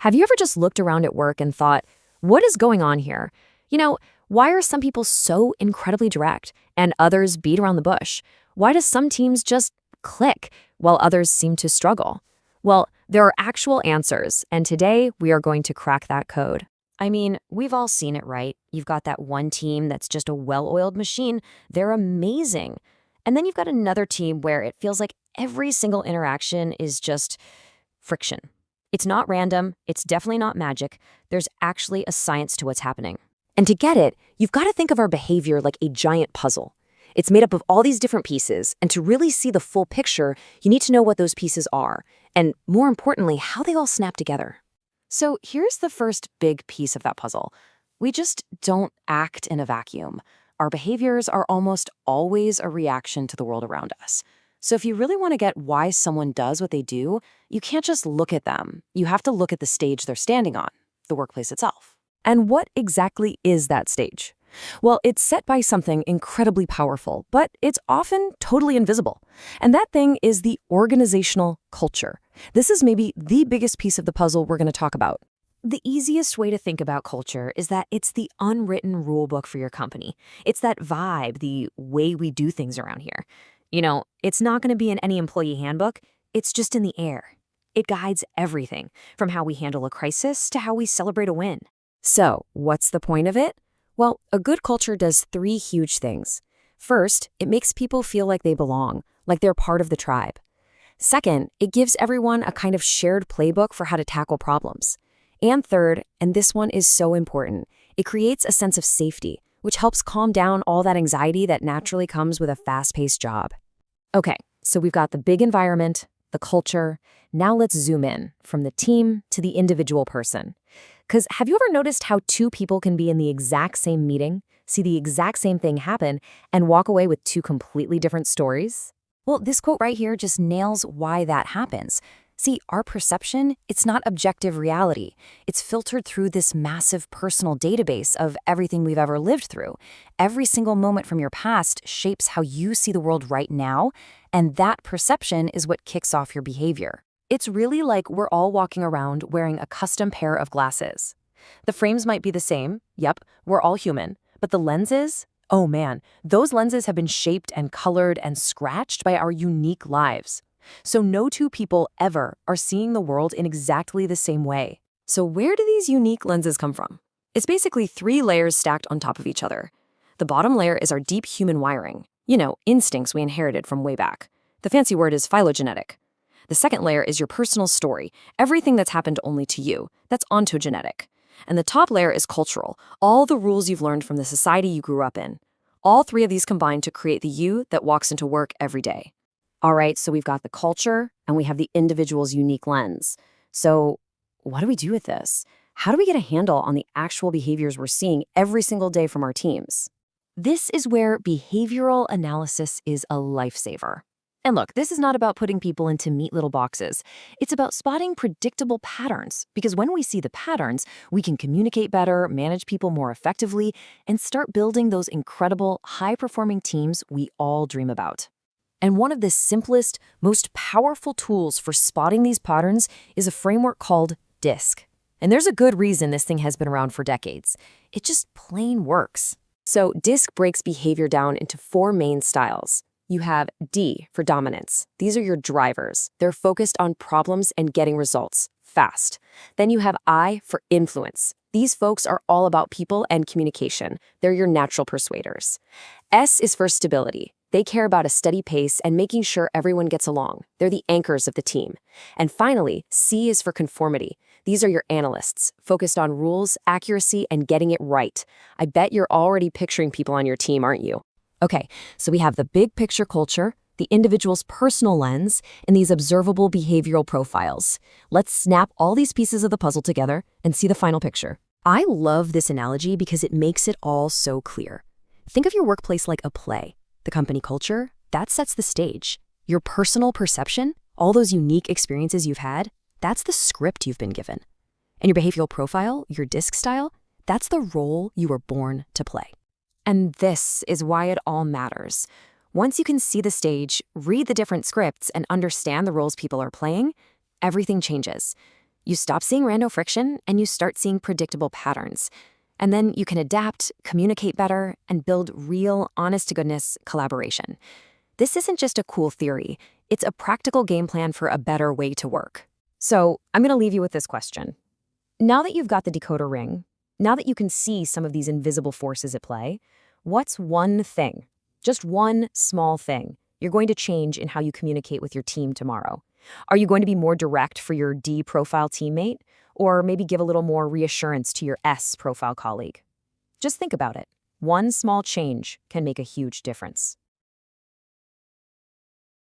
Have you ever just looked around at work and thought, what is going on here? You know, why are some people so incredibly direct and others beat around the bush? Why do some teams just click while others seem to struggle? Well, there are actual answers, and today we are going to crack that code. I mean, we've all seen it, right? You've got that one team that's just a well-oiled machine. They're amazing. And then you've got another team where it feels like every single interaction is just friction. It's not random. It's definitely not magic. There's actually a science to what's happening. And to get it, you've got to think of our behavior like a giant puzzle. It's made up of all these different pieces, and to really see the full picture, you need to know what those pieces are, and more importantly, how they all snap together. So here's the first big piece of that puzzle. We just don't act in a vacuum. Our behaviors are almost always a reaction to the world around us. So if you really want to get why someone does what they do, you can't just look at them. You have to look at the stage they're standing on, the workplace itself. And what exactly is that stage? Well, it's set by something incredibly powerful, but it's often totally invisible. And that thing is the organizational culture. This is maybe the biggest piece of the puzzle we're going to talk about. The easiest way to think about culture is that it's the unwritten rule book for your company. It's that vibe, the way we do things around here. You know, it's not going to be in any employee handbook. It's just in the air. It guides everything, from how we handle a crisis to how we celebrate a win. So, what's the point of it? Well, a good culture does three huge things. First, it makes people feel like they belong, like they're part of the tribe. Second, it gives everyone a kind of shared playbook for how to tackle problems. And third, and this one is so important, it creates a sense of safety, which helps calm down all that anxiety that naturally comes with a fast-paced job. Okay, so we've got the big environment, the culture. Now let's zoom in, from the team to the individual person. Because have you ever noticed how two people can be in the exact same meeting, see the exact same thing happen, and walk away with two completely different stories? Well, this quote right here just nails why that happens. See, our perception, it's not objective reality. It's filtered through this massive personal database of everything we've ever lived through. Every single moment from your past shapes how you see the world right now, and that perception is what kicks off your behavior. It's really like we're all walking around wearing a custom pair of glasses. The frames might be the same, yep, we're all human, but the lenses, oh man, those lenses have been shaped and colored and scratched by our unique lives. So no two people ever are seeing the world in exactly the same way. So where do these unique lenses come from? It's basically three layers stacked on top of each other. The bottom layer is our deep human wiring. You know, instincts we inherited from way back. The fancy word is phylogenetic. The second layer is your personal story, everything that's happened only to you. That's ontogenetic. And the top layer is cultural, all the rules you've learned from the society you grew up in. All three of these combine to create the you that walks into work every day. All right, so we've got the culture and we have the individual's unique lens. So what do we do with this? How do we get a handle on the actual behaviors we're seeing every single day from our teams? This is where behavioral analysis is a lifesaver. And look, this is not about putting people into neat little boxes. It's about spotting predictable patterns, because when we see the patterns, we can communicate better, manage people more effectively, and start building those incredible, high-performing teams we all dream about. And one of the simplest, most powerful tools for spotting these patterns is a framework called DISC. And there's a good reason this thing has been around for decades. It just plain works. So DISC breaks behavior down into four main styles. You have D for dominance. These are your drivers. They're focused on problems and getting results fast. Then you have I for influence. These folks are all about people and communication. They're your natural persuaders. S is for stability. They care about a steady pace and making sure everyone gets along. They're the anchors of the team. And finally, C is for conformity. These are your analysts, focused on rules, accuracy, and getting it right. I bet you're already picturing people on your team, aren't you? Okay, so we have the big picture culture, the individual's personal lens, and these observable behavioral profiles. Let's snap all these pieces of the puzzle together and see the final picture. I love this analogy because it makes it all so clear. Think of your workplace like a play. The company culture, that sets the stage. Your personal perception, all those unique experiences you've had, that's the script you've been given. And your behavioral profile, your DISC style, that's the role you were born to play. And this is why it all matters. Once you can see the stage, read the different scripts, and understand the roles people are playing, everything changes. You stop seeing rando friction and you start seeing predictable patterns. And then you can adapt, communicate better, and build real, honest-to-goodness collaboration. This isn't just a cool theory. It's a practical game plan for a better way to work. So I'm going to leave you with this question. Now that you've got the decoder ring, now that you can see some of these invisible forces at play, what's one thing, just one small thing, you're going to change in how you communicate with your team tomorrow? Are you going to be more direct for your D-profile teammate, or maybe give a little more reassurance to your S-profile colleague? Just think about it. One small change can make a huge difference.